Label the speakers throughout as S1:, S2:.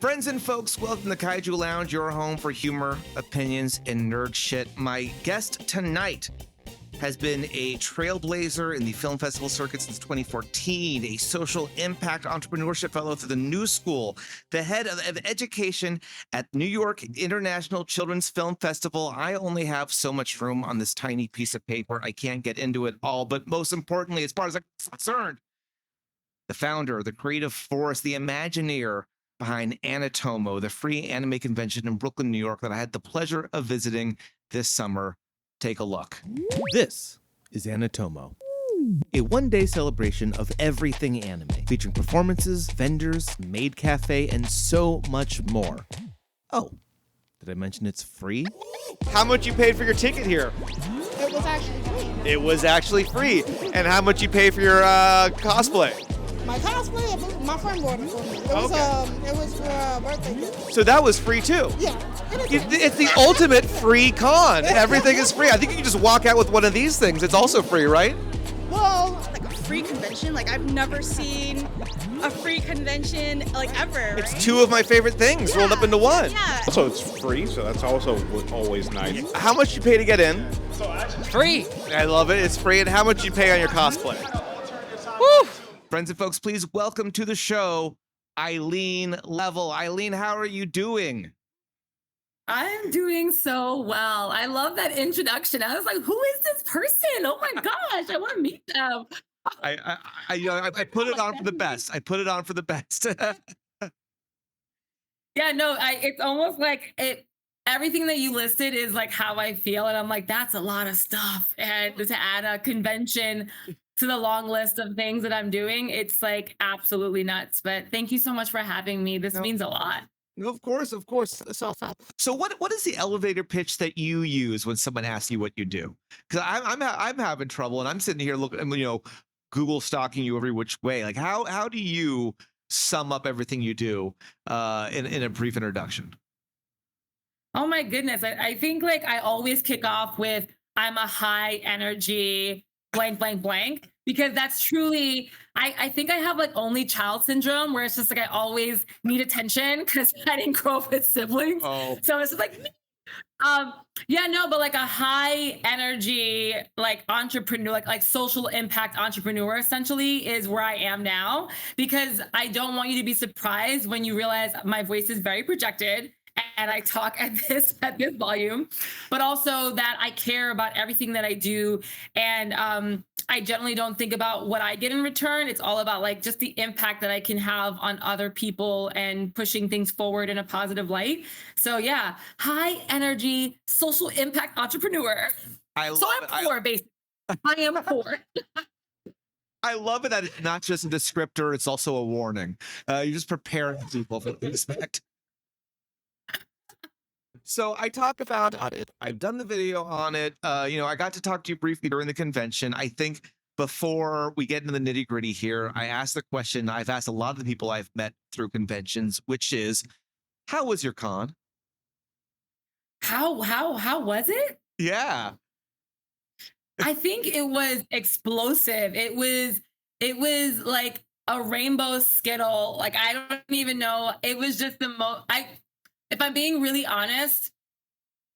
S1: Friends and folks, welcome to Kaiju Lounge, your home for humor, opinions, and nerd shit. My guest tonight has been a trailblazer in the film festival circuit since 2014, a social impact entrepreneurship fellow through the New School, the head of education at New York International Children's Film Festival. I only have so much room on this tiny piece of paper. I can't get into it all, but most importantly, as far as I'm concerned, the founder, the creative force, the Imagineer behind AniTOMO, the free anime convention in Brooklyn, New York, that I had the pleasure of visiting this summer. Take a look. This is AniTOMO, a one-day celebration of everything anime, featuring performances, vendors, maid cafe, and so much more. Oh, did I mention it's free? How much you paid for your ticket here?
S2: It was actually free.
S1: It was actually free. And how much you pay for your cosplay?
S2: My cosplay, my friend bought it for me. It was for a birthday gift.
S1: So that was free too?
S2: Yeah.
S1: It's the ultimate free con. Everything is free. I think you can just walk out with one of these things. It's also free, right?
S2: Well,
S3: Like a free convention? Like I've never seen a free convention like ever, right?
S1: It's two of my favorite things rolled up into one.
S3: Yeah.
S4: Also, it's free, so that's also always nice.
S1: How much you pay to get in?
S5: Free.
S1: I love it. It's free. And how much you pay on your cosplay?
S5: Woo!
S1: Friends and folks, please welcome to the show, Eileen Level. Eileen, how are you doing?
S6: I'm doing so well. I love that introduction. I was like, who is this person? Oh my gosh, I want to meet them.
S1: I put it on for the best. I put it on for the best.
S6: Yeah, no, it's almost like everything that you listed is like how I feel. And I'm like, that's a lot of stuff. And to add a convention to the long list of things that I'm doing, it's like absolutely nuts. But thank you so much for having me. This means a lot.
S1: No, of course. So what is the elevator pitch that you use when someone asks you what you do? Because I'm having trouble, and I'm sitting here looking, Google stalking you every which way. Like how do you sum up everything you do in a brief introduction?
S6: Oh my goodness. I think like I always kick off with I'm a high energy blank, blank, blank, because that's truly, I think I have like only child syndrome where it's just like I always need attention because I didn't grow up with siblings.
S1: Oh.
S6: So it's just like, yeah, no, but like a high energy, like entrepreneur, like social impact entrepreneur essentially is where I am now, because I don't want you to be surprised when you realize my voice is very projected and I talk at this volume, but also that I care about everything that I do. And I generally don't think about what I get in return. It's all about like just the impact that I can have on other people and pushing things forward in a positive light. So yeah, high energy social impact entrepreneur. I'm poor, basically. I am poor.
S1: I love it that it's not just a descriptor, it's also a warning. You're just preparing people for the expect. So I talk about it. I've done the video on it. I got to talk to you briefly during the convention. I think before we get into the nitty gritty here, I asked the question I've asked a lot of the people I've met through conventions, which is, how was your con?
S6: How was it?
S1: Yeah.
S6: I think it was explosive. It was like a rainbow skittle. Like I don't even know. It was just the most. If I'm being really honest,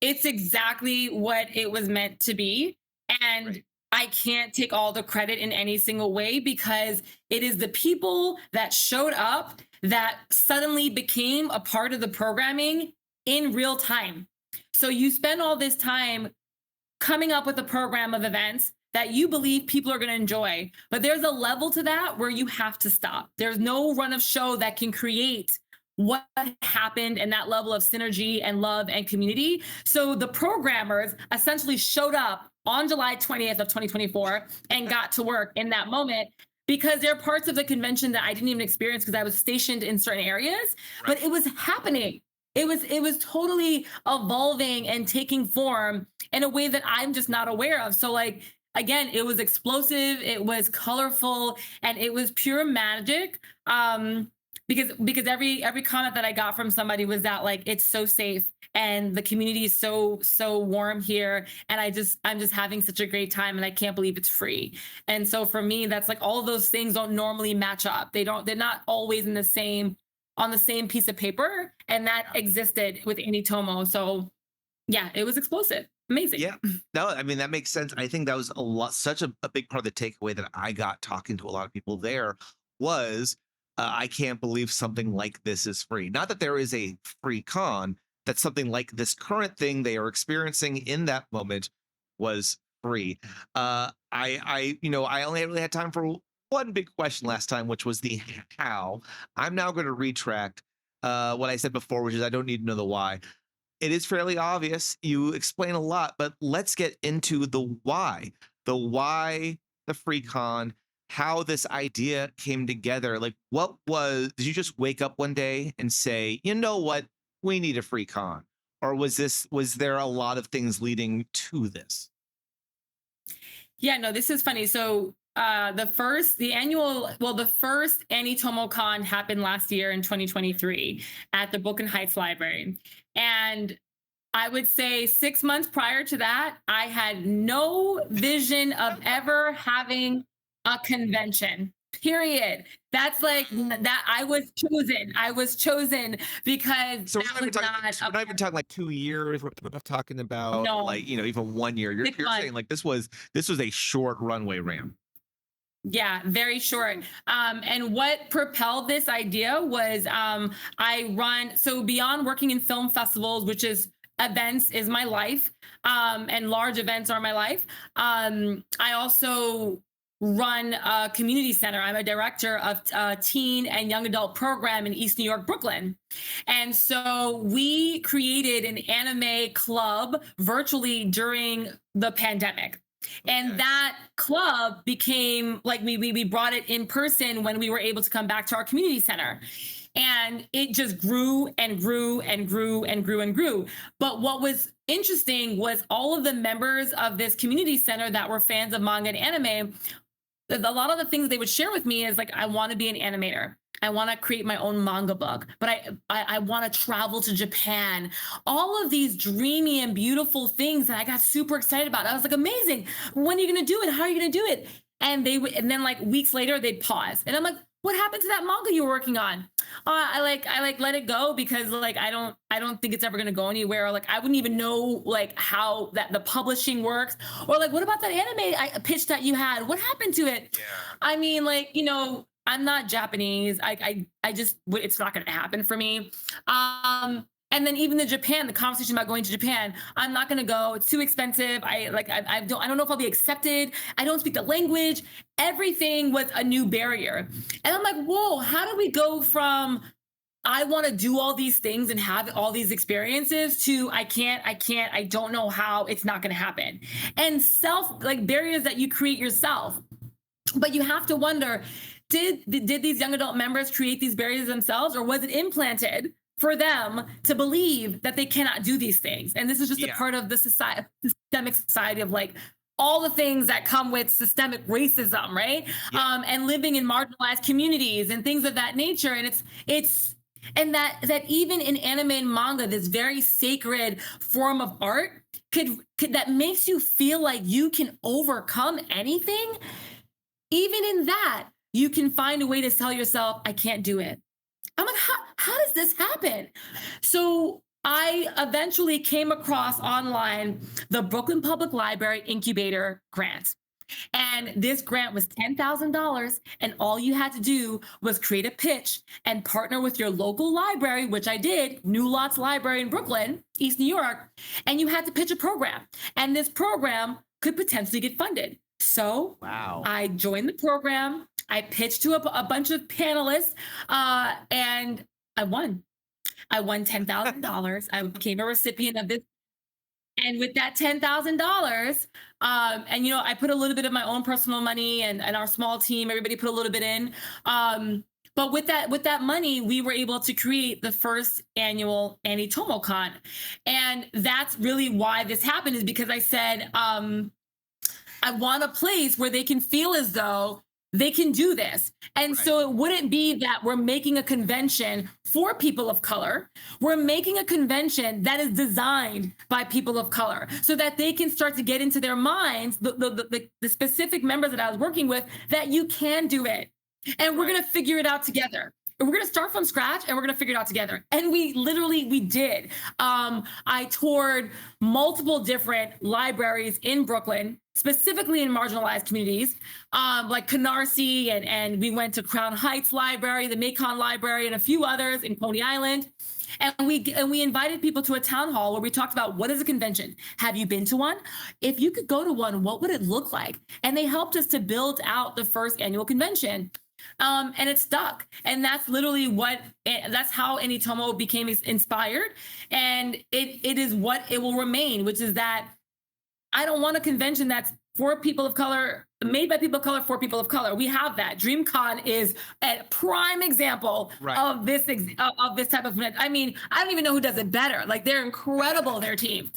S6: it's exactly what it was meant to be. And right. I can't take all the credit in any single way because it is the people that showed up that suddenly became a part of the programming in real time. So you spend all this time coming up with a program of events that you believe people are going to enjoy. But there's a level to that where you have to stop. There's no run of show that can create what happened and that level of synergy and love and community. So the programmers essentially showed up on July 20th of 2024 and got to work in that moment because there are parts of the convention that I didn't even experience because I was stationed in certain areas, right. But it was happening. It was totally evolving and taking form in a way that I'm just not aware of. So like, again, it was explosive, it was colorful, and it was pure magic. Because every comment that I got from somebody was that like it's so safe and the community is so warm here, and I'm just having such a great time, and I can't believe it's free. And so for me, that's like all of those things don't normally match up. They're not always in the same on the same piece of paper, and that existed with AniTOMO. So yeah, it was explosive. Amazing.
S1: Yeah, no, I mean that makes sense. I think that was such a big part of the takeaway that I got talking to a lot of people there was I can't believe something like this is free. Not that there is a free con, that something like this current thing they are experiencing in that moment was free. I only really had time for one big question last time, which was the how. I'm now going to retract what I said before, which is I don't need to know the why. It is fairly obvious. You explain a lot, but let's get into the why. The why, the free con, how this idea came together. Like, did you just wake up one day and say, you know what, we need a free con? Or was there a lot of things leading to this?
S6: Yeah, no, this is funny. So the first AniTOMO Con happened last year in 2023 at the Brooklyn Heights Library. And I would say 6 months prior to that, I had no vision of ever having a convention. Period. That's like that. I was chosen because
S1: so we're not even talking like 2 years. We're not talking about like, even 1 year. You're saying like this was a short runway ramp.
S6: Yeah, very short. And what propelled this idea was so beyond working in film festivals, which is events is my life, and large events are my life. I also run a community center. I'm a director of teen and young adult program in East New York, Brooklyn. And so we created an anime club virtually during the pandemic. And that club became like we brought it in person when we were able to come back to our community center. And it just grew and grew and grew and grew and grew. But what was interesting was all of the members of this community center that were fans of manga and anime, a lot of the things they would share with me is like, I want to be an animator. I want to create my own manga book, but I want to travel to Japan. All of these dreamy and beautiful things that I got super excited about. I was like, amazing. When are you going to do it? How are you going to do it? And then like weeks later, they'd pause. And I'm like, what happened to that manga you were working on? I let it go because like I don't think it's ever gonna go anywhere. Or like I wouldn't even know like how that the publishing works. Or like what about that anime pitch that you had? What happened to it? Yeah. I mean, like, I'm not Japanese. I just it's not gonna happen for me. And then even the conversation about going to Japan, I'm not gonna go. It's too expensive. I don't know if I'll be accepted. I don't speak the language. Everything was a new barrier. And I'm like, whoa, how do we go from I want to do all these things and have all these experiences to I can't, I don't know how, it's not gonna happen. And barriers that you create yourself. But you have to wonder, did these young adult members create these barriers themselves, or was it implanted for them to believe that they cannot do these things? And this is just a part of the systemic society of like all the things that come with systemic racism, right? Yeah. And living in marginalized communities and things of that nature. And and that even in anime and manga, this very sacred form of art could that makes you feel like you can overcome anything. Even in that, you can find a way to tell yourself, I can't do it. I'm like, how does this happen? So I eventually came across online the Brooklyn Public Library Incubator Grant. And this grant was $10,000. And all you had to do was create a pitch and partner with your local library, which I did, New Lots Library in Brooklyn, East New York. And you had to pitch a program. And this program could potentially get funded. So I joined the program. I pitched to a bunch of panelists, and I won. I won $10,000. I became a recipient of this. And with that $10,000, and I put a little bit of my own personal money, and our small team, everybody put a little bit in. But with that money, we were able to create the first annual AniTOMO Con. And that's really why this happened, is because I said, I want a place where they can feel as though they can do this. And so it wouldn't be that we're making a convention for people of color. We're making a convention that is designed by people of color so that they can start to get into their minds, the specific members that I was working with, that you can do it. And we're going to figure it out together. we're gonna start from scratch and we're gonna figure it out together. And we did. I toured multiple different libraries in Brooklyn, specifically in marginalized communities, like Canarsie, and we went to Crown Heights Library, the Macon Library, and a few others in Coney Island. And we invited people to a town hall where we talked about, what is a convention? Have you been to one? If you could go to one, what would it look like? And they helped us to build out the first annual convention. And it stuck. And that's literally that's how AniTOMO became inspired. And it is what it will remain, which is that I don't want a convention that's for people of color, made by people of color, for people of color. We have that. DreamCon is a prime example of this type of event. I mean, I don't even know who does it better. Like, they're incredible, their team.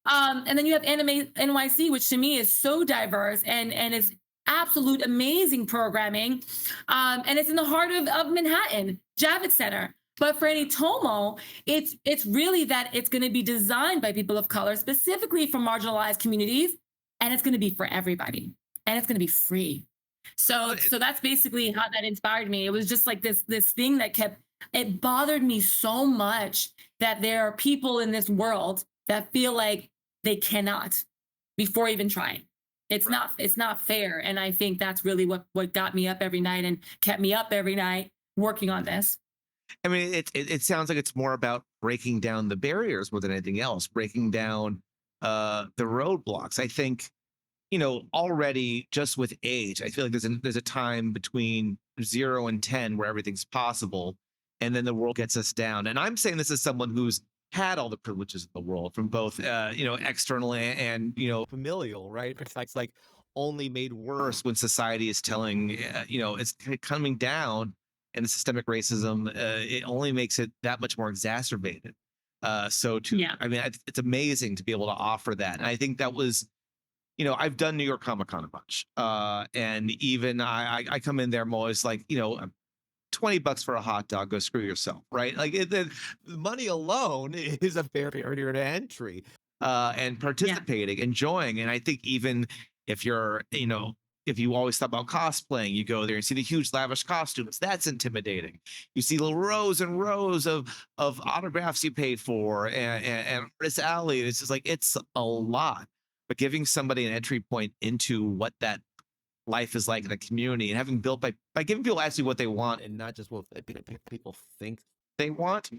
S6: And then you have Anime NYC, which to me is so diverse and it's absolute amazing programming. And it's in the heart of Manhattan, Javits Center. But for AniTOMO, it's really that it's going to be designed by people of color, specifically from marginalized communities, and it's going to be for everybody, and it's going to be free. So that's basically how that inspired me. It was just like this thing that it bothered me so much that there are people in this world that feel like they cannot before even trying. It's not fair. And I think that's really what got me up every night and kept me up every night working on this.
S1: I mean, it sounds like it's more about breaking down the barriers more than anything else, breaking down the roadblocks. I think, already just with age, I feel like there's a time between 0 and 10 where everything's possible, and then the world gets us down. And I'm saying this as someone who's had all the privileges of the world from both, external and familial, right? It's like only made worse when society is telling, it's coming down. And the systemic racism, it only makes it that much more exacerbated. I mean, it's amazing to be able to offer that. And I think that was, I've done New York Comic Con a bunch. And even I come in there, I'm always like, $20 for a hot dog, go screw yourself, right? Like the money alone is a barrier to entry. And participating, enjoying. And I think even if you're, if you always thought about cosplaying, you go there and see the huge lavish costumes. That's intimidating. You see little rows and rows of autographs you paid for and Artist Alley. It's just like, it's a lot. But giving somebody an entry point into what that life is like in a community, and having built by giving people actually what they want and not just what people think they want.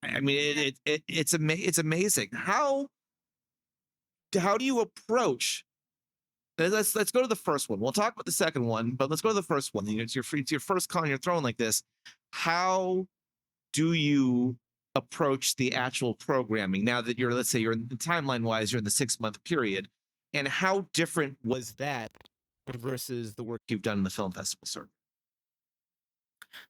S1: I mean, it's amazing. How do you approach? Let's go to the first one. We'll talk about the second one, but let's go to the first one. It's your first con you're throwing like this. How do you approach the actual programming now that let's say you're in timeline wise, you're in the 6-month period, and how different was that versus the work you've done in the film festival circuit?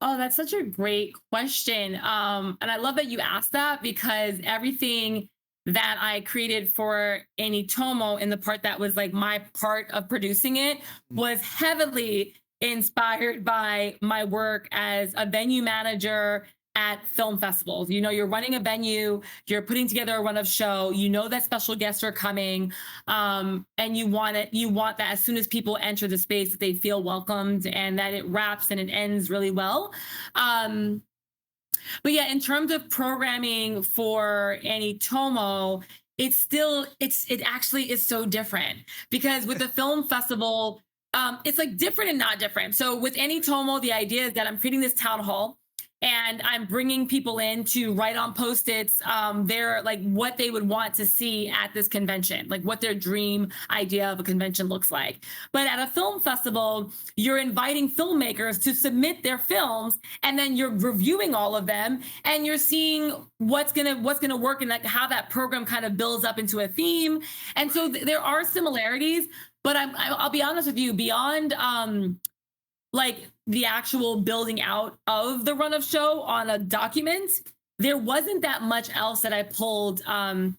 S6: Oh, that's such a great question. And I love that you asked that, because everything that I created for AniTOMO, in the part that was like my part of producing it, was heavily inspired by my work as a venue manager at film festivals. You're running a venue, you're putting together a run of show, that special guests are coming, and you want that as soon as people enter the space that they feel welcomed and that it wraps and it ends really well. But yeah, in terms of programming for AniTOMO, it actually is so different, because with the film festival, it's like different and not different. So with AniTOMO, the idea is that I'm creating this town hall, and I'm bringing people in to write on Post-its their, like, what they would want to see at this convention, like what their dream idea of a convention looks like. But at a film festival, you're inviting filmmakers to submit their films, and then you're reviewing all of them, and you're seeing what's gonna work, and like how that program kind of builds up into a theme. And so there are similarities, but I'll be honest with you, beyond like the actual building out of the run of show on a document, there wasn't that much else that I pulled. And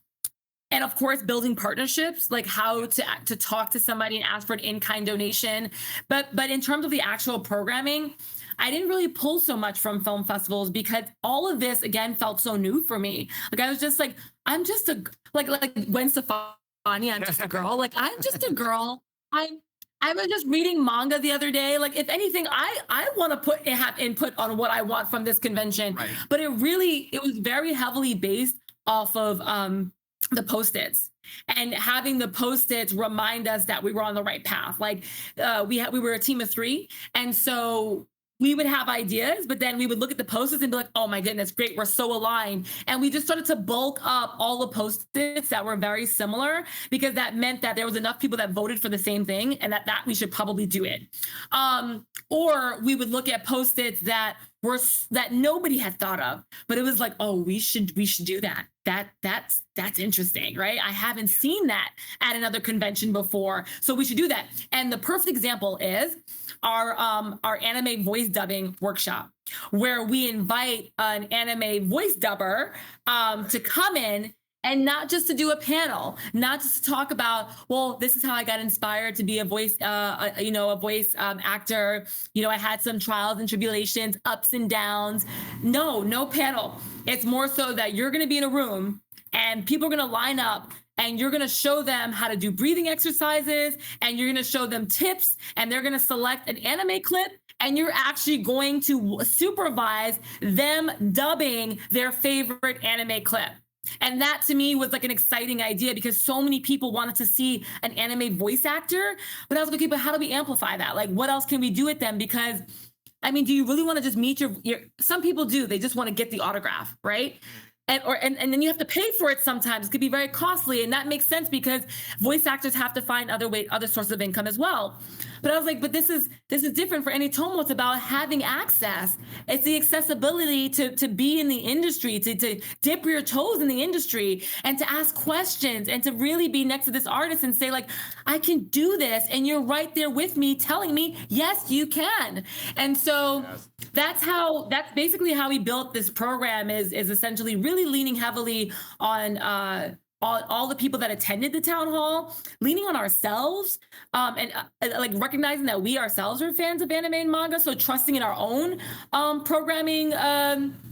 S6: of course, building partnerships, like how to talk to somebody and ask for an in-kind donation. But in terms of the actual programming, I didn't really pull so much from film festivals, because all of this, again, felt so new for me. Like, I was just like, I'm just a, like Gwen Stefani, I'm just a girl. Like, I'm just a girl. I was just reading manga the other day. Like, if anything, I want to have input on what I want from this convention.
S1: Right.
S6: But it was very heavily based off of the post-its, and having the post-its remind us that we were on the right path. Like, we were a team of 3, and so we would have ideas, but then we would look at the post-its and be like, oh my goodness, great, we're so aligned. And we just started to bulk up all the post-its that were very similar, because that meant that there was enough people that voted for the same thing, and that we should probably do it. Or we would look at post-its that nobody had thought of, but it was like, oh, we should do that. That's interesting, right? I haven't seen that at another convention before, so we should do that. And the perfect example is our anime voice dubbing workshop, where we invite an anime voice dubber to come in, and not just to do a panel, not just to talk about, well, this is how I got inspired to be a voice, a voice actor. I had some trials and tribulations, ups and downs. No panel. It's more so that you're going to be in a room, and people are going to line up, and you're going to show them how to do breathing exercises, and you're going to show them tips, and they're going to select an anime clip, and you're actually going to supervise them dubbing their favorite anime clip. And that to me was like an exciting idea, because so many people wanted to see an anime voice actor. But I was like, okay, but how do we amplify that? Like, what else can we do with them? Because, I mean, do you really want to just meet your some people do, they just want to get the autograph, right? And then you have to pay for it sometimes. It could be very costly, and that makes sense because voice actors have to find other sources of income as well. But I was like, but this is different for AniTOMO. It's about having access. It's the accessibility to be in the industry, to dip your toes in the industry, and to ask questions, and to really be next to this artist and say, like, I can do this, and you're right there with me, telling me, yes, you can. And so that's basically how we built this program. Is essentially really leaning heavily on all the people that attended the town hall, leaning on ourselves, and like recognizing that we ourselves are fans of anime and manga, so trusting in our own programming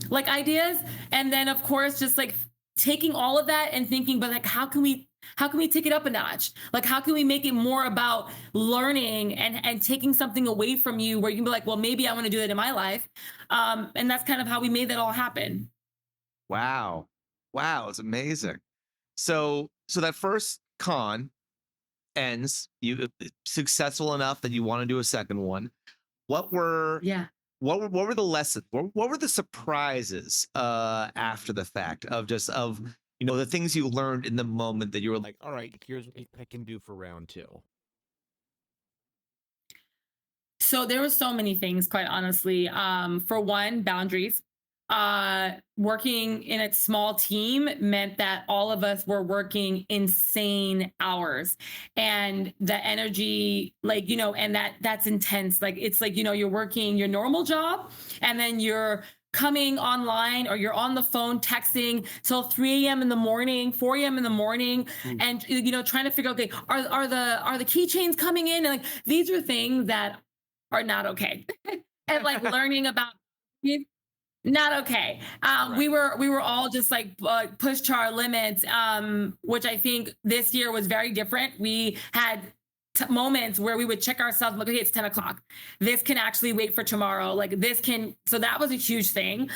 S6: like ideas, and then of course just like taking all of that and thinking, but like how can we take it up a notch? Like, how can we make it more about learning and taking something away from you, where you can be like, well, maybe I want to do that in my life, and that's kind of how we made that all happen.
S1: Wow, it's amazing. So that first con ends. You successful enough that you want to do a second one. What were the lessons? What were the surprises after the fact of the things you learned in the moment that you were like,
S5: All right, here's what I can do for round 2.
S6: So there were so many things, quite honestly. For one, boundaries. Working in a small team meant that all of us were working insane hours, and the energy, like, and that's intense. Like, it's like, you're working your normal job, and then you're coming online, or you're on the phone texting till 3 a.m. in the morning, 4 a.m. in the morning, and trying to figure out, okay, are the keychains coming in? And like, these are things that are not okay. And like learning about not okay. Right. We were all just like pushed to our limits, which I think this year was very different. We had moments where we would check ourselves, like, okay, it's 10 o'clock. This can actually wait for tomorrow. Like, so that was a huge thing.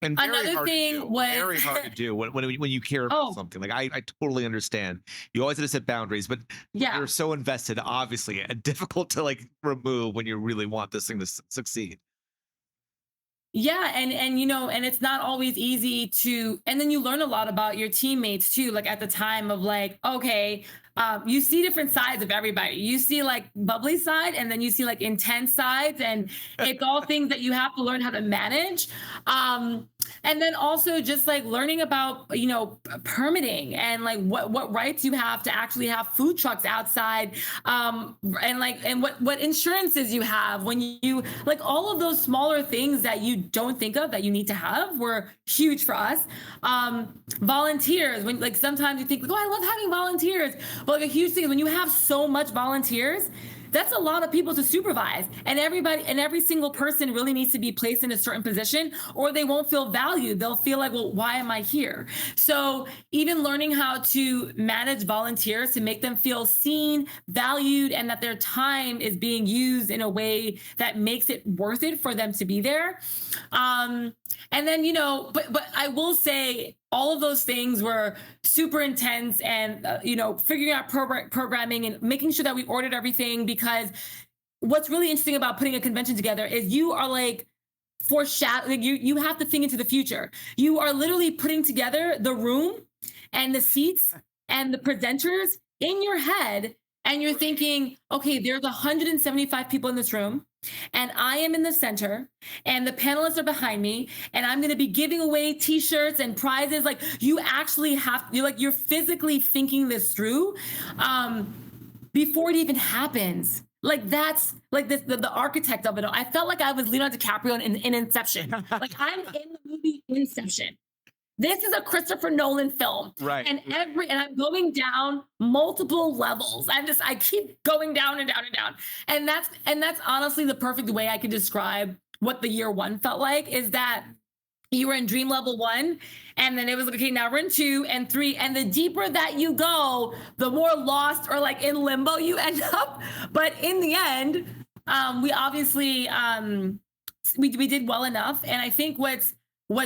S1: And
S6: another thing was
S1: very hard to do when you care about something. Like, I totally understand. You always have to set boundaries, but you're so invested, obviously, and difficult to like remove when you really want this thing to succeed.
S6: Yeah, and and it's not always easy to, and then you learn a lot about your teammates too. Like, at the time of like, okay, you see different sides of everybody. You see like bubbly side, and then you see like intense sides, and it's all things that you have to learn how to manage. And then also just like learning about, permitting, and like what rights you have to actually have food trucks outside, and what insurances you have when you, like, all of those smaller things that you don't think of that you need to have were huge for us. Volunteers, when like sometimes you think, oh, I love having volunteers, but like a huge thing is when you have so much volunteers, that's a lot of people to supervise. And every single person really needs to be placed in a certain position, or they won't feel valued. They'll feel like, well, why am I here? So even learning how to manage volunteers to make them feel seen, valued, and that their time is being used in a way that makes it worth it for them to be there. And then, but I will say all of those things were super intense, and, figuring out programming and making sure that we ordered everything, because what's really interesting about putting a convention together is you are like foreshadowing, you have to think into the future. You are literally putting together the room and the seats and the presenters in your head. And you're thinking, okay, there's 175 people in this room, and I am in the center, and the panelists are behind me, and I'm going to be giving away t-shirts and prizes. Like, you actually you're physically thinking this through before it even happens. Like, that's like this, the architect of it all. I felt like I was Leonardo DiCaprio in Inception. Like, I'm in the movie Inception. This is a Christopher Nolan film.
S1: Right.
S6: And I'm going down multiple levels. I keep going down and down and down. And that's honestly the perfect way I can describe what the year one felt like, is that you were in dream level 1, and then it was like, okay, now we're in 2 and 3. And the deeper that you go, the more lost or like in limbo you end up. But in the end, we obviously, we did well enough. And I think what's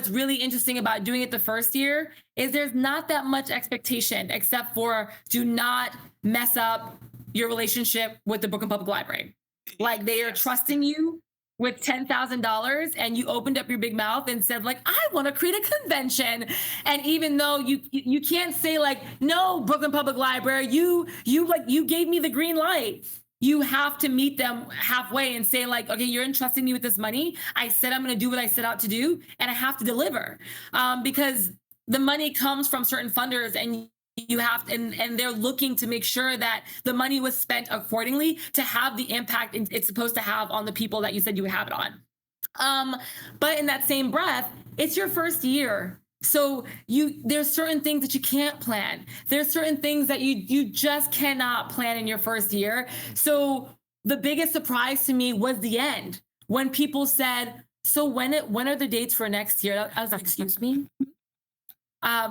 S6: really interesting about doing it the first year is there's not that much expectation, except for do not mess up your relationship with the Brooklyn Public Library. Like, they are trusting you with $10,000, and you opened up your big mouth and said, like, I want to create a convention. And even though you can't say like, no, Brooklyn Public Library, you gave me the green light. You have to meet them halfway and say, like, okay, you're entrusting me with this money. I said I'm going to do what I set out to do, and I have to deliver, because the money comes from certain funders, and you have to, and they're looking to make sure that the money was spent accordingly to have the impact it's supposed to have on the people that you said you would have it on. But in that same breath, it's your first year. So there's certain things that you can't plan. There's certain things that you just cannot plan in your first year. So the biggest surprise to me was the end, when people said, so when are the dates for next year? I was like, excuse me?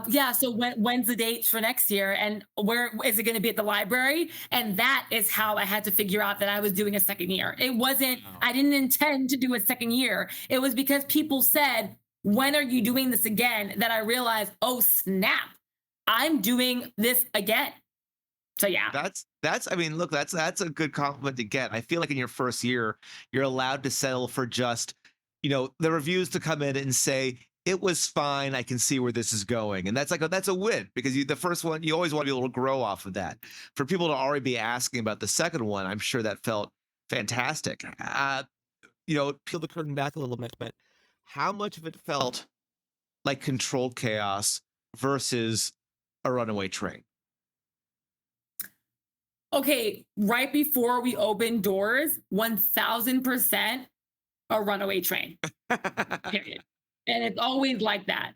S6: Yeah, so when's the dates for next year, and where is it going to be at the library? And that is how I had to figure out that I was doing a second year. It wasn't, I didn't intend to do a second year. It was because people said, when are you doing this again? That I realized, oh snap, I'm doing this again. So yeah.
S1: I mean, look, that's a good compliment to get. I feel like in your first year, you're allowed to settle for just, the reviews to come in and say, it was fine, I can see where this is going. And that's a win, because the first one, you always want to be able to grow off of that. For people to already be asking about the second one, I'm sure that felt fantastic. Peel
S5: the curtain back a little bit, but how much of it felt
S1: like controlled chaos versus a runaway train?
S6: Okay, right before we opened doors, 1000% a runaway train. Period. And it's always like that.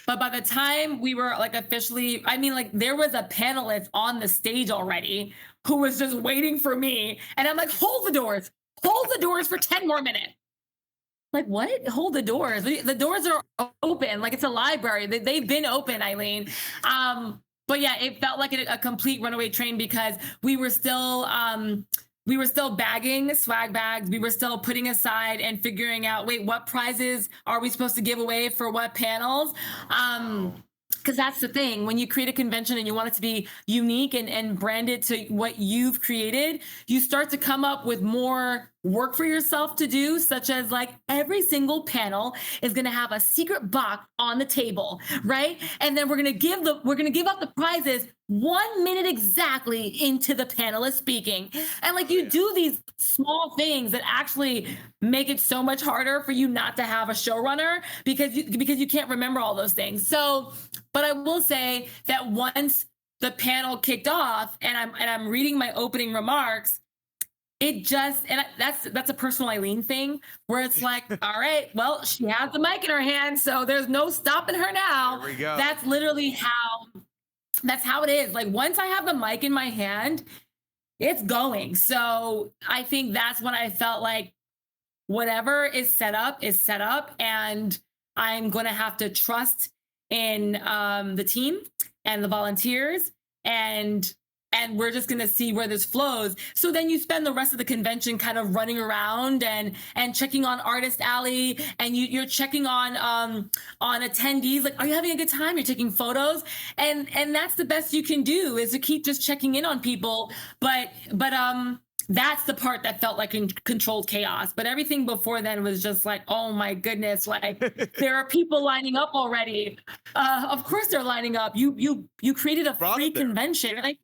S6: But by the time we were like officially, I mean, like, there was a panelist on the stage already who was just waiting for me. And I'm like, hold the doors for 10 more minutes. Like, what? Hold the doors. The doors are open. Like, it's a library. They've been open, Eileen. But yeah, it felt like a complete runaway train, because we were still bagging swag bags. We were still putting aside and figuring out, wait, what prizes are we supposed to give away for what panels? Because that's the thing. When you create a convention and you want it to be unique and branded to what you've created, you start to come up with more work for yourself to do, such as like every single panel is going to have a secret box on the table, right? And then we're going to give out the prizes 1 minute exactly into the panelist speaking. And like, you do these small things that actually make it so much harder for you not to have a showrunner, because you can't remember all those things. So, but I will say that once the panel kicked off and I'm reading my opening remarks, it just, and that's a personal Eileen thing, where it's like, all right, well, she has the mic in her hand, so there's no stopping her now.
S1: There we go.
S6: That's literally how it is. Like, once I have the mic in my hand, it's going. So I think that's when I felt like whatever is set up is set up, and I'm going to have to trust in the team and the volunteers, and we're just going to see where this flows. So then you spend the rest of the convention kind of running around and checking on Artist Alley, and you're checking on attendees, like, are you having a good time? You're taking photos, and that's the best you can do, is to keep just checking in on people. But that's the part that felt like controlled chaos. But everything before then was just like, oh my goodness, like there are people lining up already. Of course they're lining up. You created a free convention. Like,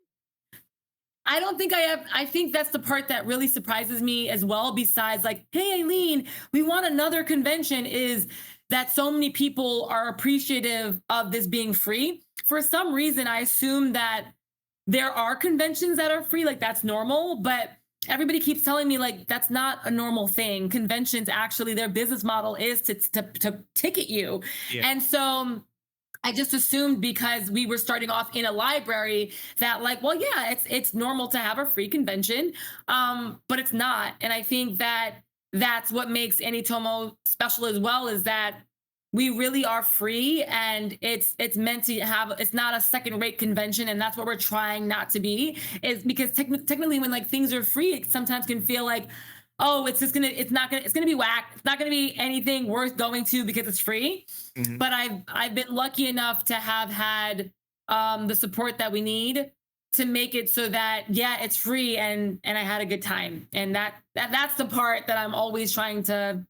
S6: I don't think I think that's the part that really surprises me as well, besides like, hey, Eileen, we want another convention, is that so many people are appreciative of this being free. For some reason, I assume that there are conventions that are free, like that's normal, but everybody keeps telling me like that's not a normal thing. Conventions, actually, their business model is to ticket you. Yeah. And so I just assumed, because we were starting off in a library, that like, well, yeah, it's normal to have a free convention, but it's not. And I think that that's what makes AniTOMO special as well, is that we really are free, and it's meant to have, it's not a second-rate convention, and that's what we're trying not to be, is because technically when like things are free, it sometimes can feel like, oh, it's gonna be whack. It's not gonna be anything worth going to because it's free. Mm-hmm. But I've been lucky enough to have had the support that we need to make it so that, yeah, it's free, and I had a good time. And that's the part that I'm always trying to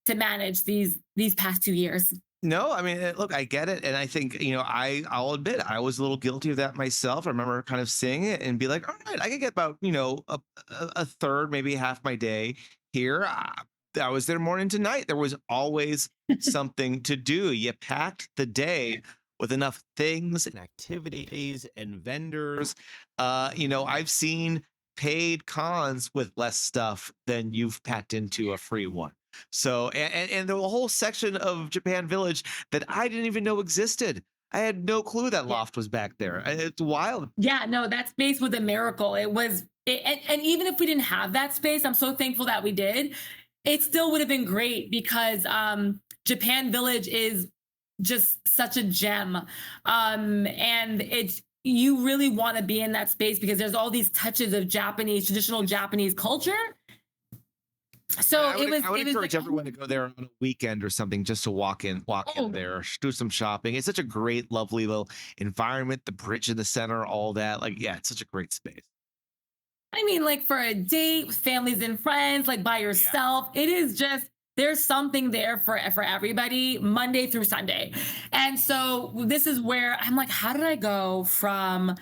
S6: manage these past 2 years.
S1: No, I mean, look, I get it. And I think, I'll admit I was a little guilty of that myself. I remember kind of seeing it and be like, all right, I can get about, a third, maybe half my day here. I was there morning to night. There was always something to do. You packed the day with enough things and activities and vendors. I've seen paid cons with less stuff than you've packed into a free one. So, and the whole section of Japan Village that I didn't even know existed. I had no clue that loft was back there. It's wild.
S6: Yeah, no, that space was a miracle. It was, and even if we didn't have that space, I'm so thankful that we did. It still would have been great, because Japan Village is just such a gem. And you really want to be in that space, because there's all these touches of traditional Japanese culture. So I would
S1: encourage everyone to go there on a weekend or something, just to walk in there, do some shopping. It's such a great, lovely little environment. The bridge in the center, all that. Like, yeah, it's such a great space.
S6: I mean, like for a date with families and friends, like by yourself, it is just, there's something there for everybody, Monday through Sunday. And so this is where I'm like, how did I go from,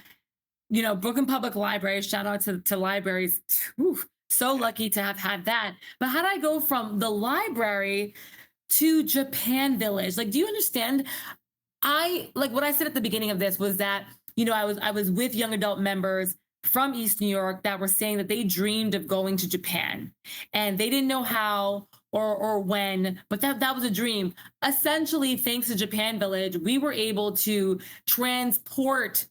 S6: Brooklyn Public Library, shout out to libraries. Whew, so lucky to have had that. But how did I go from the library to Japan Village? Like, do you understand? What I said at the beginning of this was that, I was with young adult members from East New York that were saying that they dreamed of going to Japan, and they didn't know how or when, but that was a dream. Essentially, thanks to Japan Village, we were able to transport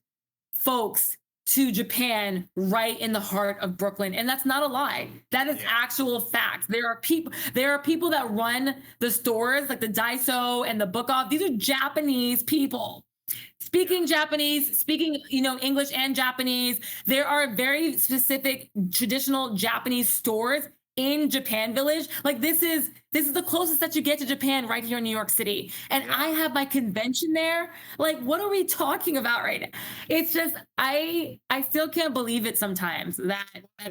S6: folks to Japan right in the heart of Brooklyn. And that's not a lie. That is actual fact. There are people that run the stores, like the Daiso and the Book Off. These are Japanese people speaking Japanese, speaking, English and Japanese. There are very specific traditional Japanese stores in Japan Village. Like, this is the closest that you get to Japan, right here in New York City. And I have my convention there. Like, what are we talking about right now? It's just, I still can't believe it sometimes that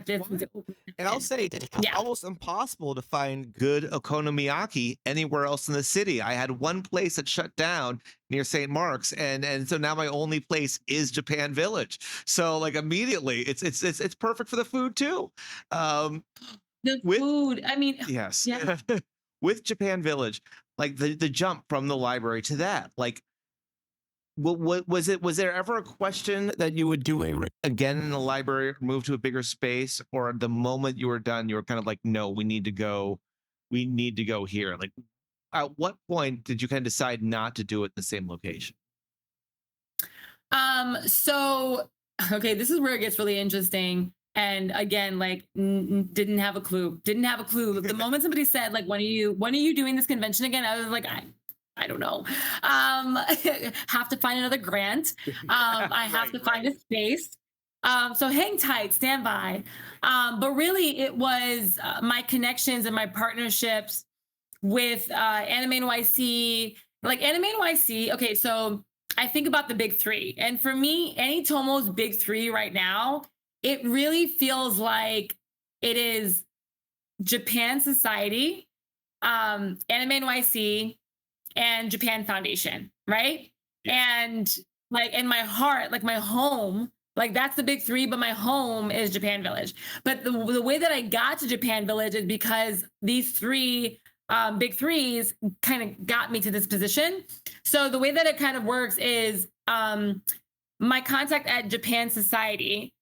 S6: this is open.
S1: And I'll say, it's almost impossible to find good okonomiyaki anywhere else in the city. I had one place that shut down near St. Mark's, and so now my only place is Japan Village. So like immediately, it's perfect for the food too.
S6: The food, I mean,
S1: yes. Yeah. With Japan Village, like the jump from the library to that, like, what was it? Was there ever a question that you would do it again in the library, or move to a bigger space, or the moment you were done, you were kind of like, no, we need to go here? Like, at what point did you kind of decide not to do it in the same location?
S6: So, okay, this is where it gets really interesting. And again, like didn't have a clue. The moment somebody said, like, when are you doing this convention again? I was like, I don't know. Have to find another grant. I have to find a space. So hang tight, stand by. But really, it was my connections and my partnerships with Anime NYC. Like Anime NYC, okay, so I think about the big three. And for me, AniTOMO's big three right now, it really feels like it is Japan Society, Anime NYC, and Japan Foundation, right? And like in my heart, like my home, like that's the big three, but my home is Japan Village. But the way that I got to Japan Village is because these three big threes kind of got me to this position. So the way that it kind of works is my contact at Japan Society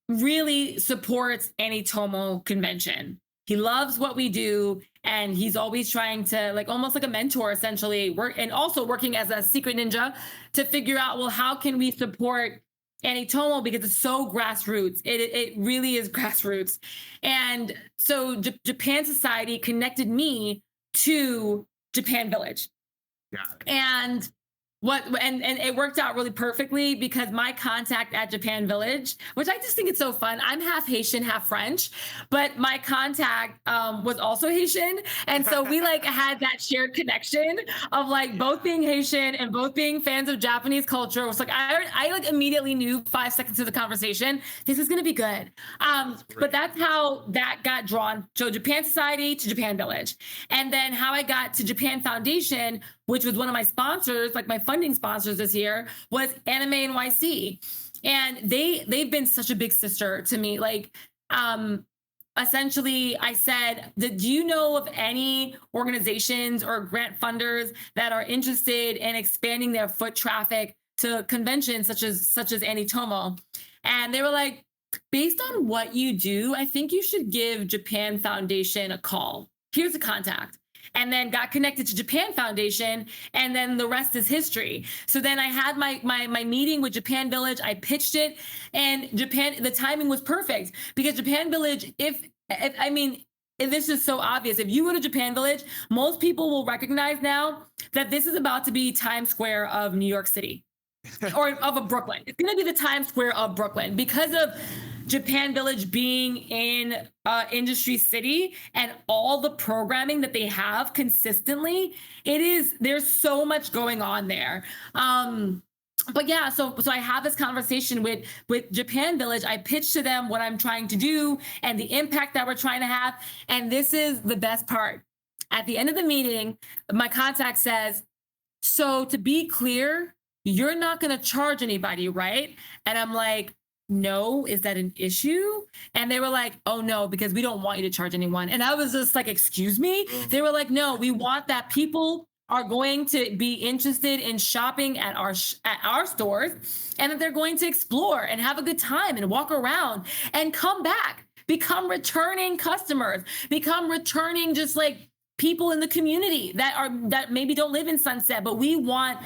S6: really supports AniTOMO convention. He loves what we do, and he's always trying to, like, almost like a mentor, essentially, work, and also working as a secret ninja to figure out, well, how can we support AniTOMO, because it's so grassroots. It really is grassroots. And so Japan Society connected me to Japan Village.
S1: Got it.
S6: And it worked out really perfectly because my contact at Japan Village, which I just think it's so fun. I'm half Haitian, half French, but my contact was also Haitian. And so we like had that shared connection of like both being Haitian and both being fans of Japanese culture. It was like, I like immediately knew 5 seconds into the conversation, this is going to be good. But that's how that got drawn. So Japan Society to Japan Village. And then how I got to Japan Foundation, which was one of my sponsors, like my funding sponsors this year, was Anime NYC. And they've been such a big sister to me. Like, essentially, I said, do you know of any organizations or grant funders that are interested in expanding their foot traffic to conventions such as AniTOMO? And they were like, based on what you do, I think you should give Japan Foundation a call. Here's a contact. And then got connected to Japan Foundation, and then the rest is history. So then I had my meeting with Japan Village. I pitched it, and the timing was perfect because Japan Village, if this is so obvious. If you go to Japan Village, most people will recognize now that this is about to be Times Square of New York City or of Brooklyn. It's going to be the Times Square of Brooklyn because of Japan Village being in Industry City and all the programming that they have consistently. There's so much going on there. But yeah, so I have this conversation with Japan Village. I pitched to them what I'm trying to do and the impact that we're trying to have. And this is the best part. At the end of the meeting, my contact says, so to be clear, you're not going to charge anybody, right? And I'm like, no, is that an issue? And they were like, oh no, because we don't want you to charge anyone. And I was just like, excuse me? They were like, no, we want that people are going to be interested in shopping at our stores, and that they're going to explore and have a good time and walk around and come back, become returning customers, become returning just like people in the community that maybe don't live in Sunset, but we want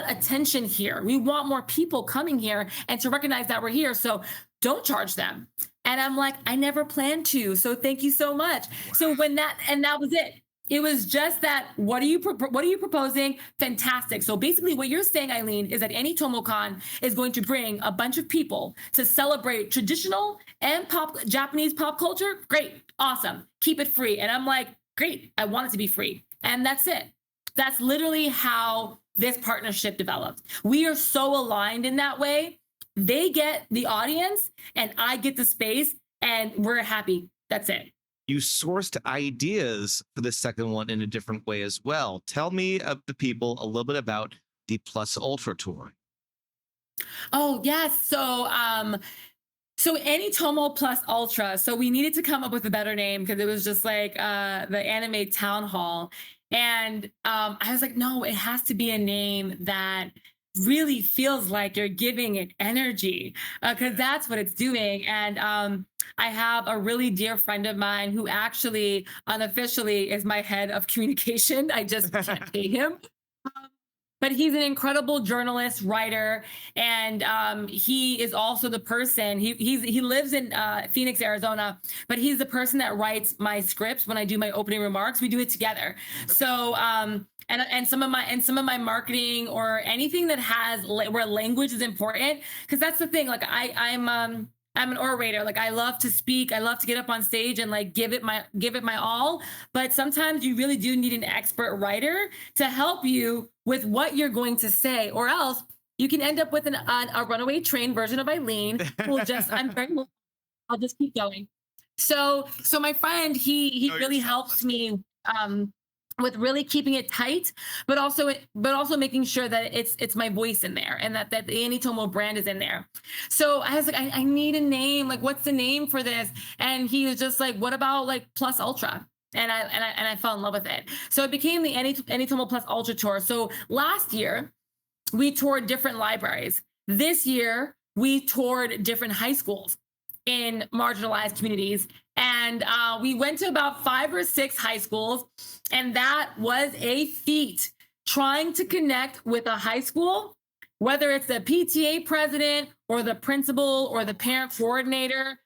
S6: attention here. We want more people coming here and to recognize that we're here. So don't charge them. And I'm like, I never planned to. So thank you so much. Wow. So that was it. It was just that. What are you proposing? Fantastic. So basically, what you're saying, Eileen, is that AniTOMOCon is going to bring a bunch of people to celebrate traditional and Japanese pop culture. Great, awesome. Keep it free. And I'm like, great, I want it to be free. And that's it. That's literally how this partnership developed. We are so aligned in that way. They get the audience and I get the space and we're happy. That's it.
S1: You sourced ideas for the second one in a different way as well. Tell me of the people a little bit about the Plus Ultra Tour.
S6: Oh, yes. So AniTOMO Plus Ultra. So we needed to come up with a better name because it was just like the anime town hall. And I was like, no, it has to be a name that really feels like you're giving it energy because that's what it's doing. And I have a really dear friend of mine who actually unofficially is my head of communication. I just can't pay him. But but he's an incredible journalist, writer, and he is also the person. He lives in Phoenix, Arizona, but he's the person that writes my scripts when I do my opening remarks. We do it together. So and some of my marketing or anything that has where language is important, because that's the thing. Like I'm an orator. Like I love to speak. I love to get up on stage and like give it my all. But sometimes you really do need an expert writer to help you with what you're going to say, or else you can end up with a runaway train version of Eileen. Who just I'll just keep going. So my friend, he really helps me with really keeping it tight, but also making sure that it's my voice in there, and that the AniTOMO brand is in there. So I was like, I need a name. Like, what's the name for this? And he was just like, what about like Plus Ultra? And I fell in love with it. So it became the AniTOMO Plus Ultra tour. So last year we toured different libraries. This year we toured different high schools in marginalized communities. And we went to about 5 or 6 high schools, and that was a feat. Trying to connect with a high school, whether it's the PTA president or the principal or the parent coordinator.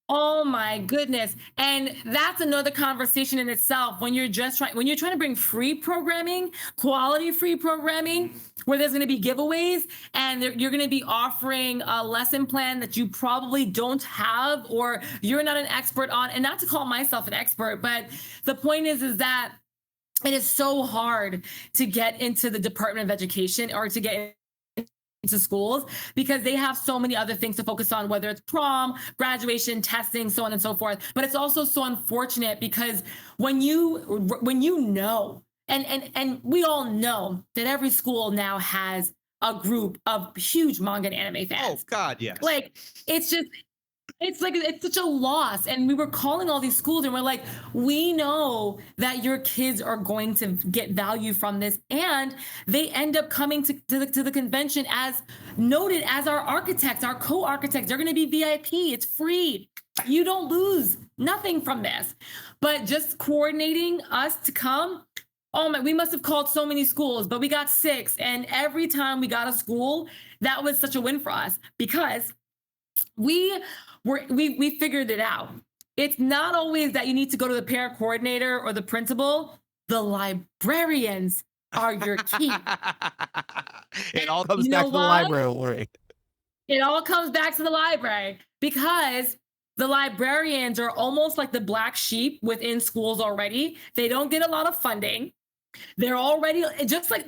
S6: Oh my goodness. And that's another conversation in itself when you're trying to bring free programming, quality free programming, where there's going to be giveaways and you're going to be offering a lesson plan that you probably don't have or you're not an expert on. And not to call myself an expert, but the point is that it is so hard to get into the Department of Education or to get into schools because they have so many other things to focus on, whether it's prom, graduation, testing, so on and so forth. But it's also so unfortunate because when you know, and we all know that every school now has a group of huge manga and anime fans.
S1: Oh God, yes.
S6: Like it's such a loss. And we were calling all these schools and we're like, we know that your kids are going to get value from this. And they end up coming to the convention as noted as our architects, our co-architects. They're going to be VIP. It's free. You don't lose nothing from this. But just coordinating us to come, oh my, we must have called so many schools, but we got 6. And every time we got a school, that was such a win for us because we figured it out. It's not always that you need to go to the parent coordinator or the principal. The librarians are your key.
S5: It all comes back to the library.
S6: It all comes back to the library because the librarians are almost like the black sheep within schools already. They don't get a lot of funding. They're already just like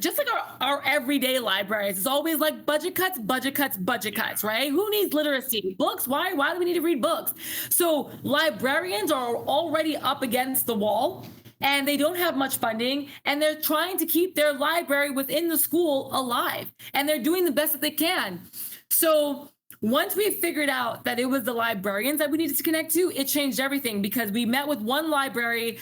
S6: our everyday libraries. It's always like budget cuts, right? Who needs literacy? Books? Why do we need to read books? So librarians are already up against the wall and they don't have much funding and they're trying to keep their library within the school alive and they're doing the best that they can. So once we figured out that it was the librarians that we needed to connect to, it changed everything because we met with one librarian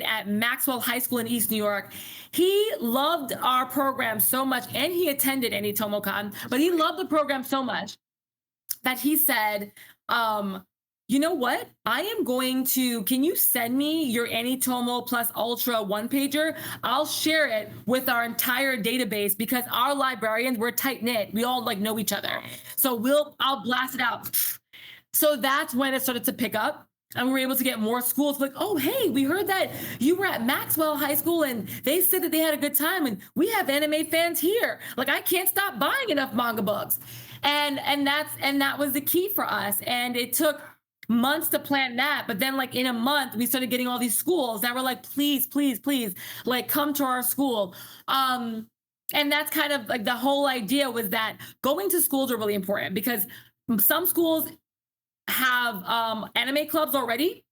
S6: at Maxwell High School in East New York. He loved our program so much, and he attended AniTOMOCon, but he loved the program so much that he said, you know what? Can you send me your AniTOMO Plus Ultra 1-pager? I'll share it with our entire database because our librarians, we're tight knit. We all like know each other. So I'll blast it out. So that's when it started to pick up. And we were able to get more schools like, oh, hey, we heard that you were at Maxwell High School and they said that they had a good time and we have anime fans here. Like, I can't stop buying enough manga books. And that was the key for us. And it took months to plan that, but then like in a month we started getting all these schools that were like, please like come to our school. And that's kind of like the whole idea was that going to schools are really important because some schools have anime clubs already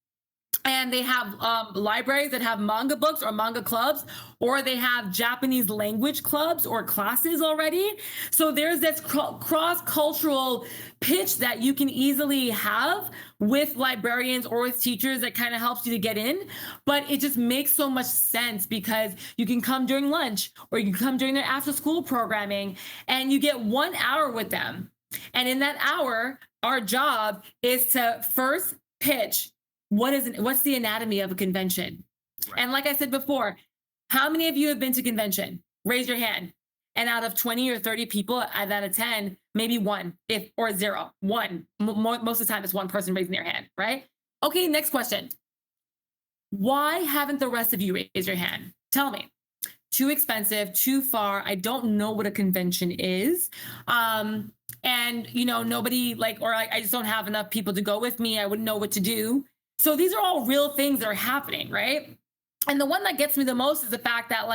S6: and they have libraries that have manga books or manga clubs, or they have Japanese language clubs or classes already. So there's this cross-cultural pitch that you can easily have with librarians or with teachers that kind of helps you to get in. But it just makes so much sense because you can come during lunch or you can come during their after-school programming and you get 1 hour with them. And in that hour, our job is to first pitch what's the anatomy of a convention? Right. And like I said before, how many of you have been to convention? Raise your hand. And out of 20 or 30 people that attend, maybe one, or zero, one. Most of the time, it's one person raising their hand, right? Okay, next question. Why haven't the rest of you raised your hand? Tell me. Too expensive, too far. I don't know what a convention is. And, you know, nobody or I just don't have enough people to go with me. I wouldn't know what to do. So these are all real things that are happening, right? And the one that gets me the most is the fact that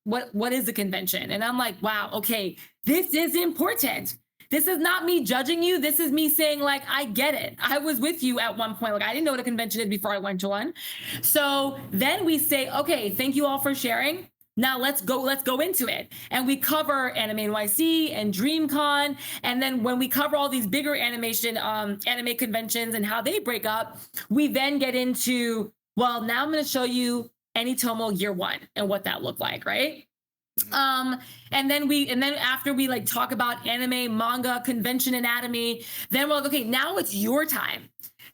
S6: what is a convention? And I'm like, wow, okay, this is important. This is not me judging you. This is me saying I get it. I was with you at one point. I didn't know what a convention is before I went to one. So then we say, okay, thank you all for sharing. Now let's go into it. And we cover Anime NYC and DreamCon. And then when we cover all these bigger anime conventions and how they break up, we then get into, well, now I'm going to show you AniTOMO year one and what that looked like, right? And then after we talk about anime, manga, convention anatomy, then we're like, okay, now it's your time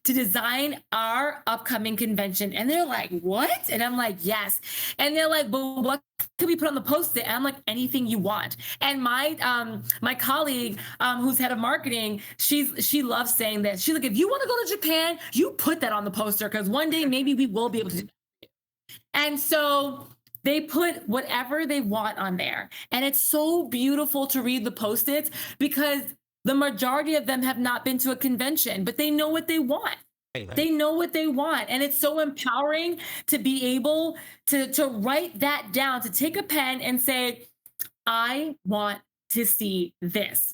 S6: to design our upcoming convention. And they're like, what? And I'm like, yes. And they're like, but what could we put on the post-it? And I'm like, anything you want. And my colleague, who's head of marketing, she loves saying this. She's like, if you want to go to Japan, you put that on the poster, because one day maybe we will be able to do that. And so they put whatever they want on there. And it's so beautiful to read the post-its, because the majority of them have not been to a convention, but they know what they want. They know what they want. And it's so empowering to be able to write that down, to take a pen and say, I want to see this.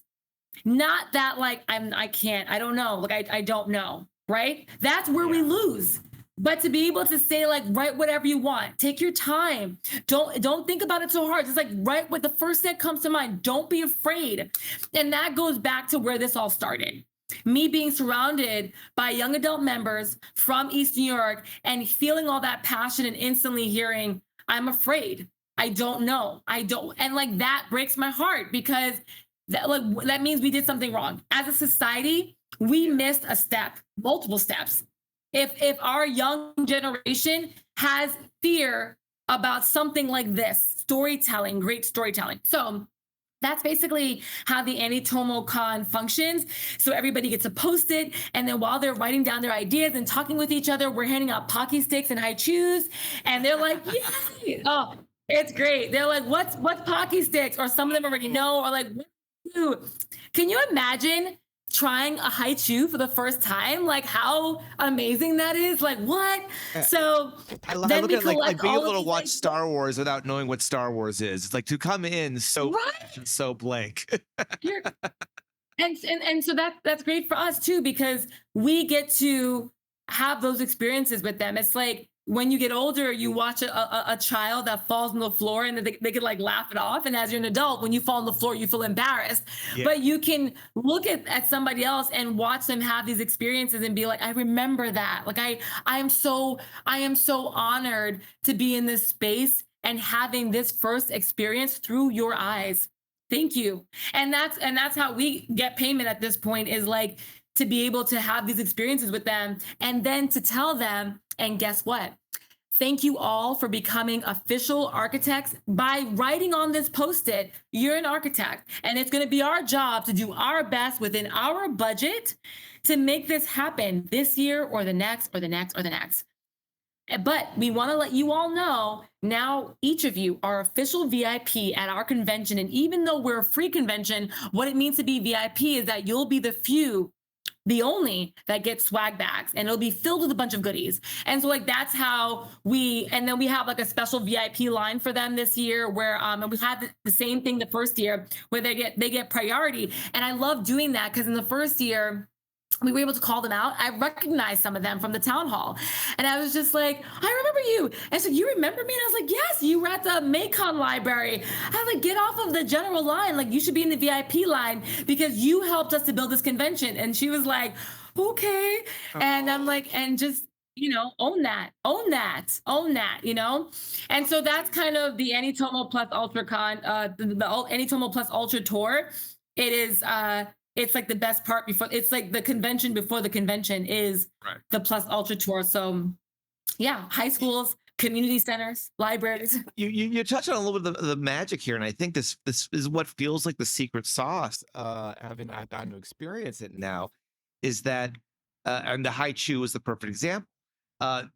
S6: Not that I can't, I don't know. I don't know, right? That's where we lose. But to be able to say, write whatever you want, take your time. Don't think about it so hard. Just write what the first that comes to mind. Don't be afraid. And that goes back to where this all started. Me being surrounded by young adult members from East New York and feeling all that passion and instantly hearing, I'm afraid. I don't know. I don't. And that breaks my heart, because that means we did something wrong. As a society, we missed a step, multiple steps. If our young generation has fear about something like this, storytelling, great storytelling. So that's basically how the AniTOMO Con functions. So everybody gets a Post-it, and then while they're writing down their ideas and talking with each other, we're handing out Pocky sticks and haichus, and they're like, yay! Oh, it's great. They're like, what's Pocky sticks? Or some of them already know, or what do you do? Can you imagine trying a haichu for the first time? How amazing that is. What? So
S1: I look at being able to watch Star Wars without knowing what Star Wars is. It's to come in so so blank.
S6: and so that's great for us too, because we get to have those experiences with them. It's when you get older, you watch a child that falls on the floor and they could laugh it off. And as you're an adult, when you fall on the floor, you feel embarrassed. Yeah. But you can look at somebody else and watch them have these experiences and be like, I remember that. I am so honored to be in this space and having this first experience through your eyes. Thank you. And that's how we get payment at this point, is to be able to have these experiences with them, and then to tell them, and guess what? Thank you all for becoming official architects by writing on this Post-it, you're an architect. And it's going to be our job to do our best within our budget to make this happen this year or the next or the next or the next. But we want to let you all know now, each of you are official VIP at our convention. And even though we're a free convention, what it means to be VIP is that you'll be the only that gets swag bags, and it'll be filled with a bunch of goodies. And so that's how and then we have a special VIP line for them this year, where and we had the same thing the first year, where they get priority. And I love doing that, because in the first year we were able to call them out. I recognized some of them from the town hall, and I was just like, I remember you. And so, you remember me? And I was like, yes, you were at the Macon library. I was like, get off of the general line. You should be in the VIP line, because you helped us to build this convention. And she was like, okay. And I'm like, and just, own that. And so that's kind of the AniTOMO Plus UltraCon, the AniTOMO Plus Ultra Tour. It is, it's the best part before, it's the convention before the convention is the Plus Ultra Tour. So yeah, high schools, community centers, libraries.
S1: You touched on a little bit of the magic here, and I think this is what feels like the secret sauce. I've gotten to experience it now, is that and the Haichu is the perfect example.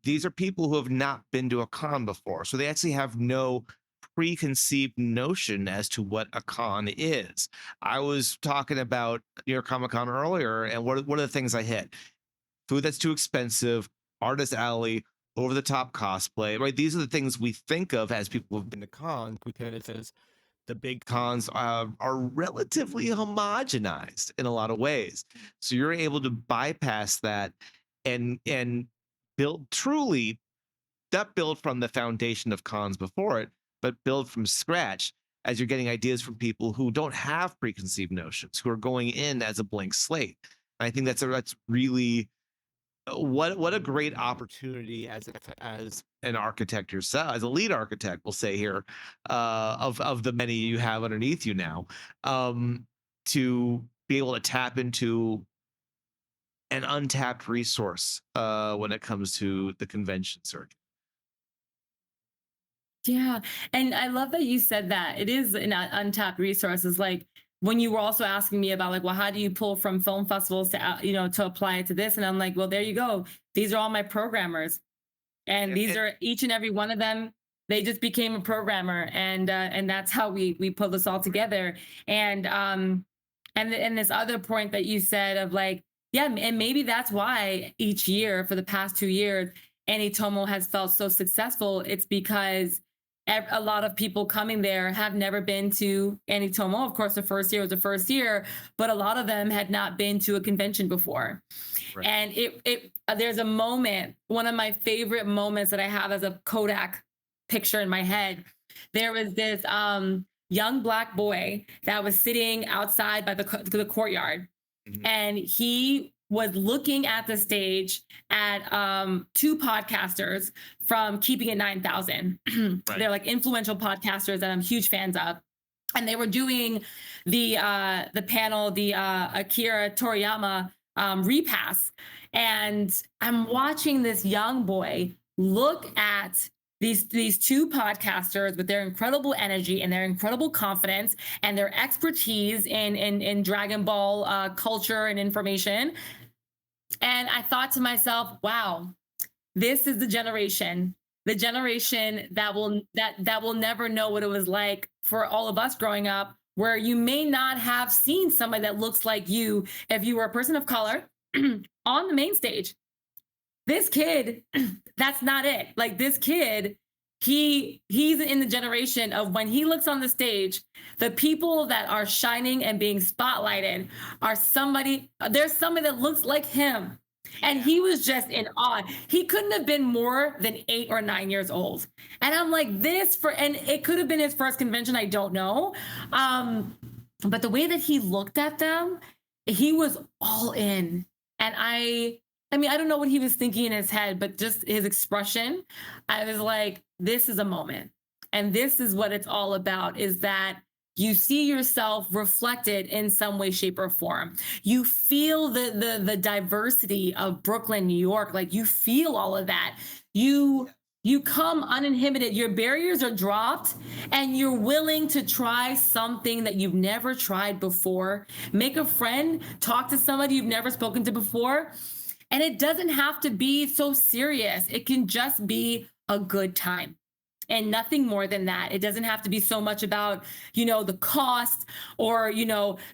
S1: These are people who have not been to a con before, so they actually have no preconceived notion as to what a con is. I was talking about New York Comic Con earlier, and what are the things I hit? Food that's too expensive, artist alley, over the top cosplay, right? These are the things we think of as people who've been to cons, because the big cons are relatively homogenized in a lot of ways. So you're able to bypass that and build truly, not build from the foundation of cons before it, but build from scratch as you're getting ideas from people who don't have preconceived notions, who are going in as a blank slate. And I think that's really what a great opportunity as an architect yourself, as a lead architect, we'll say here, of the many you have underneath you now, to be able to tap into an untapped resource when it comes to the convention circuit.
S6: Yeah. And I love that you said that. It is an untapped resource. It's like when you were also asking me about like, well, how do you pull from film festivals to, to apply it to this? And I'm like, well, there you go. These are all my programmers. And these are each and every one of them. They just became a programmer. And that's how we pull this all together. And this other point that you said of like, yeah, and maybe that's why each year for the past 2 years, AniTOMO has felt so successful. It's because a lot of people coming there have never been to AniTOMO. Of course, the first year was the first year, but a lot of them had not been to a convention before. Right. And there's a moment, one of my favorite moments that I have as a Kodak picture in my head. There was this young Black boy that was sitting outside by the courtyard. Mm-hmm. And he was looking at the stage at 2 podcasters from Keeping It 9000. Right. They're like influential podcasters that I'm huge fans of. And they were doing the panel, the Akira Toriyama repass. And I'm watching this young boy look at these 2 podcasters with their incredible energy and their incredible confidence and their expertise in Dragon Ball culture and information. And I thought to myself, wow, this is the generation that will never know what it was like for all of us growing up, where you may not have seen somebody that looks like you if you were a person of color on the main stage. This kid, that's not it. Like this kid, he's in the generation of when he looks on the stage, the people that are shining and being spotlighted are there's somebody that looks like him. And he was just in awe. He couldn't have been more than 8 or 9 years old. And I'm like, and it could have been his first convention, I don't know. But the way that he looked at them, he was all in. And I mean, I don't know what he was thinking in his head, but just his expression, I was like, this is a moment. And this is what it's all about, is that you see yourself reflected in some way, shape, or form. You feel the diversity of Brooklyn, New York. Like you feel all of that. You come uninhibited. Your barriers are dropped and you're willing to try something that you've never tried before. Make a friend, talk to somebody you've never spoken to before. And it doesn't have to be so serious. It can just be a good time and nothing more than that. It doesn't have to be so much about, the cost or,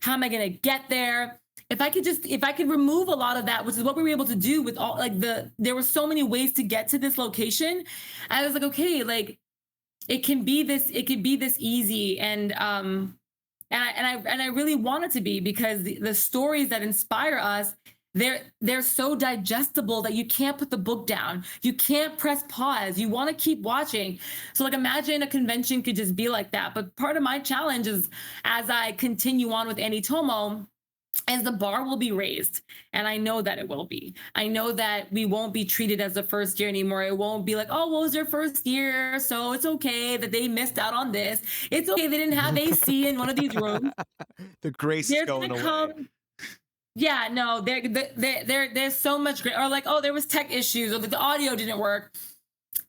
S6: how am I going to get there? If I could remove a lot of that, which is what we were able to do with all, like there were so many ways to get to this location. I was like, okay, like it can be this easy. And I really want it to be, because the stories that inspire us, they're so digestible that you can't put the book down. You can't press pause. You want to keep watching. So like imagine a convention could just be like that. But part of my challenge is, as I continue on with AniTOMO, is the bar will be raised. And I know that it will be. I know that we won't be treated as the first year anymore. It won't be like, oh, what was their first year? So it's okay that they missed out on this. It's okay they didn't have AC in one of these rooms.
S1: The grace is going away.
S6: Yeah, no, there's so much great, or like, oh, there was tech issues, or the audio didn't work.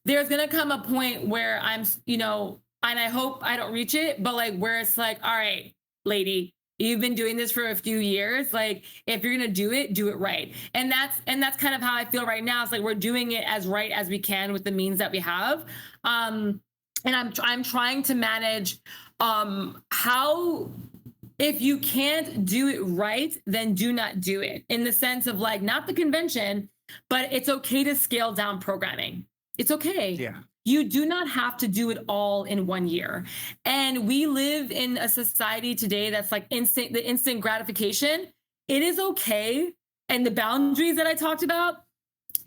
S6: there's gonna come a point where I'm, you know, and I hope I don't reach it, but like where it's like, all right, lady, you've been doing this for a few years. Like, if you're gonna do it right. And that's kind of how I feel right now. It's like we're doing it as right as we can with the means that we have. And I'm trying to manage how, if you can't do it right, then do not do it, in the sense of like, not the convention, but it's okay to scale down programming. It's okay.
S1: Yeah.
S6: You do not have to do it all in 1 year. And we live in a society today that's like the instant gratification. It is okay. And the boundaries that I talked about,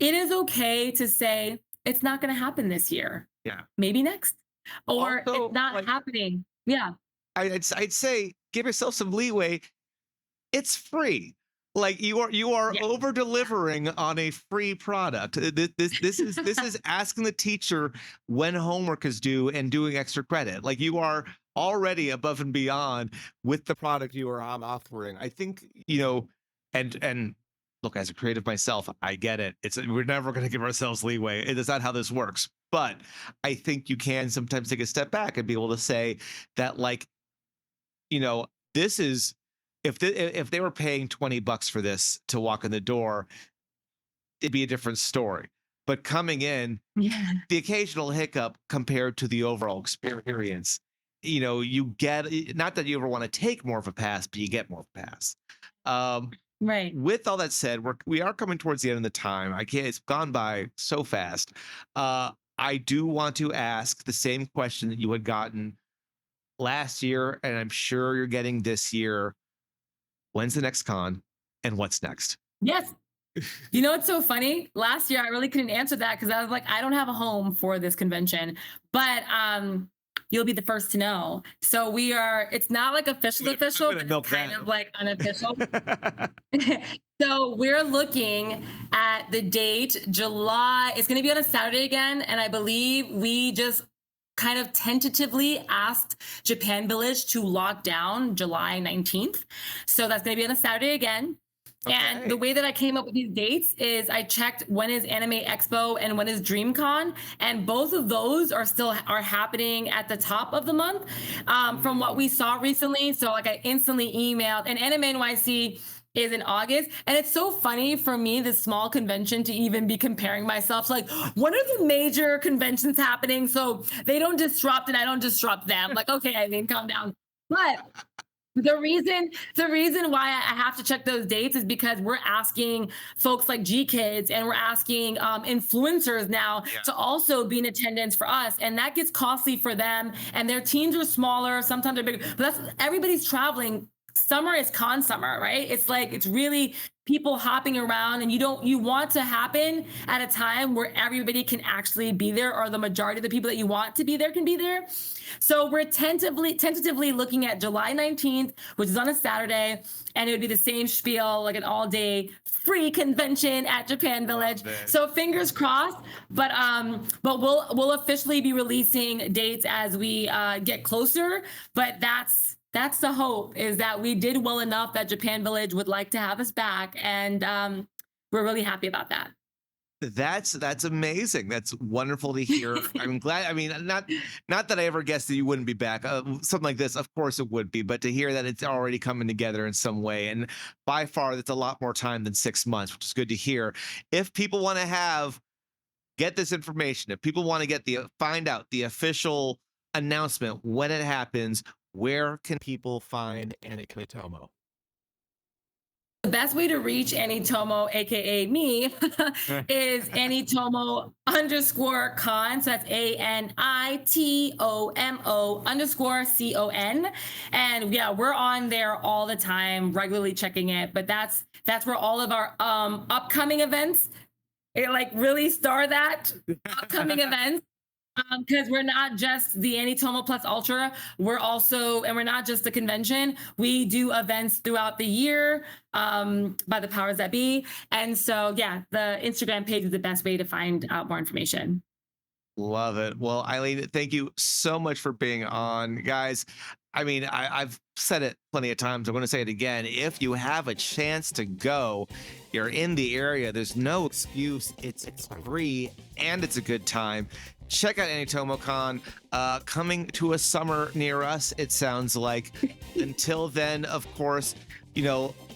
S6: it is okay to say, it's not going to happen this year.
S1: Yeah.
S6: Maybe next. Or
S1: Also,
S6: it's not
S1: like,
S6: happening. Yeah.
S1: I'd say give yourself some leeway. It's free. Like you are
S6: Yeah.
S1: over delivering on a free product. This is asking the teacher when homework is due and doing extra credit. Like you are already above and beyond with the product you are offering. I think, you know, and look, as a creative myself, I get it. We're never going to give ourselves leeway. It is not how this works. But I think you can sometimes take a step back and be able to say that, like, you know, this is, if they were paying $20 for this to walk in the door, it'd be a different story. But coming in,
S6: Yeah.
S1: the occasional hiccup compared to the overall experience, you know, you get, not that you ever want to take more of a pass, but you get more of a pass.
S6: Right.
S1: With all that said, we are coming towards the end of the time. I can't. It's gone by so fast. I do want to ask the same question that you had gotten last year, and I'm sure you're getting this year. When's the next con, and what's next?
S6: Yes. You know what's so funny? Last year I really couldn't answer that because I was like, I don't have a home for this convention. But you'll be the first to know. So it's not like official, but it's kind of like unofficial. So we're looking at the date, July. It's going to be on a Saturday again. And I believe we just kind of tentatively asked Japan Village to lock down July 19th. So that's going to be on a Saturday again. Okay. And the way that I came up with these dates is I checked when is Anime Expo and when is DreamCon, and both of those are happening at the top of the month from what we saw recently. So like I instantly emailed, and Anime NYC is in August. And it's so funny for me, this small convention, to even be comparing myself to like, what are the major conventions happening? So they don't disrupt and I don't disrupt them. Like, okay, Eileen, calm down. But the reason why I have to check those dates is because we're asking folks like G Kids and we're asking influencers now to also be in attendance for us, and that gets costly for them. And their teams are smaller, sometimes they're bigger, but everybody's traveling. Summer is con summer, right? It's like, it's really people hopping around, and you want to happen at a time where everybody can actually be there, or the majority of the people that you want to be there can be there. So we're tentatively looking at July 19th, which is on a Saturday, and it would be the same spiel, like an all-day free convention at Japan Village. So fingers crossed, but we'll officially be releasing dates as we get closer. But that's the hope, is that we did well enough that Japan Village would like to have us back, and we're really happy about that.
S1: That's amazing. That's wonderful to hear. I'm glad. I mean, not that I ever guessed that you wouldn't be back. Something like this, of course it would be, but to hear that it's already coming together in some way, and by far that's a lot more time than 6 months, which is good to hear. If people want to get this information, if people want to find out the official announcement when it happens, where can people find AniTOMO?
S6: The best way to reach AniTOMO, aka me, is AniTOMO_con. So that's ANITOMO_CON. And yeah, we're on there all the time, regularly checking it. But that's where all of our upcoming events, really star that upcoming events. Because we're not just the AniTOMO Plus Ultra, we're not just the convention. We do events throughout the year by the powers that be. And so, yeah, the Instagram page is the best way to find out more information.
S1: Love it. Well, Eileen, thank you so much for being on. Guys, I mean, I've said it plenty of times. I'm going to say it again. If you have a chance to go, you're in the area, there's no excuse. It's free and it's a good time. Check out AniTOMOCon, coming to a summer near us, it sounds like. Until then, of course,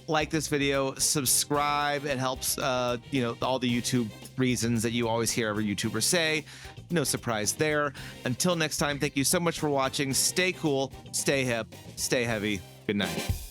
S1: like this video, subscribe. It helps, all the YouTube reasons that you always hear every YouTuber say. No surprise there. Until next time, thank you so much for watching. Stay cool, stay hip, stay heavy. Good night.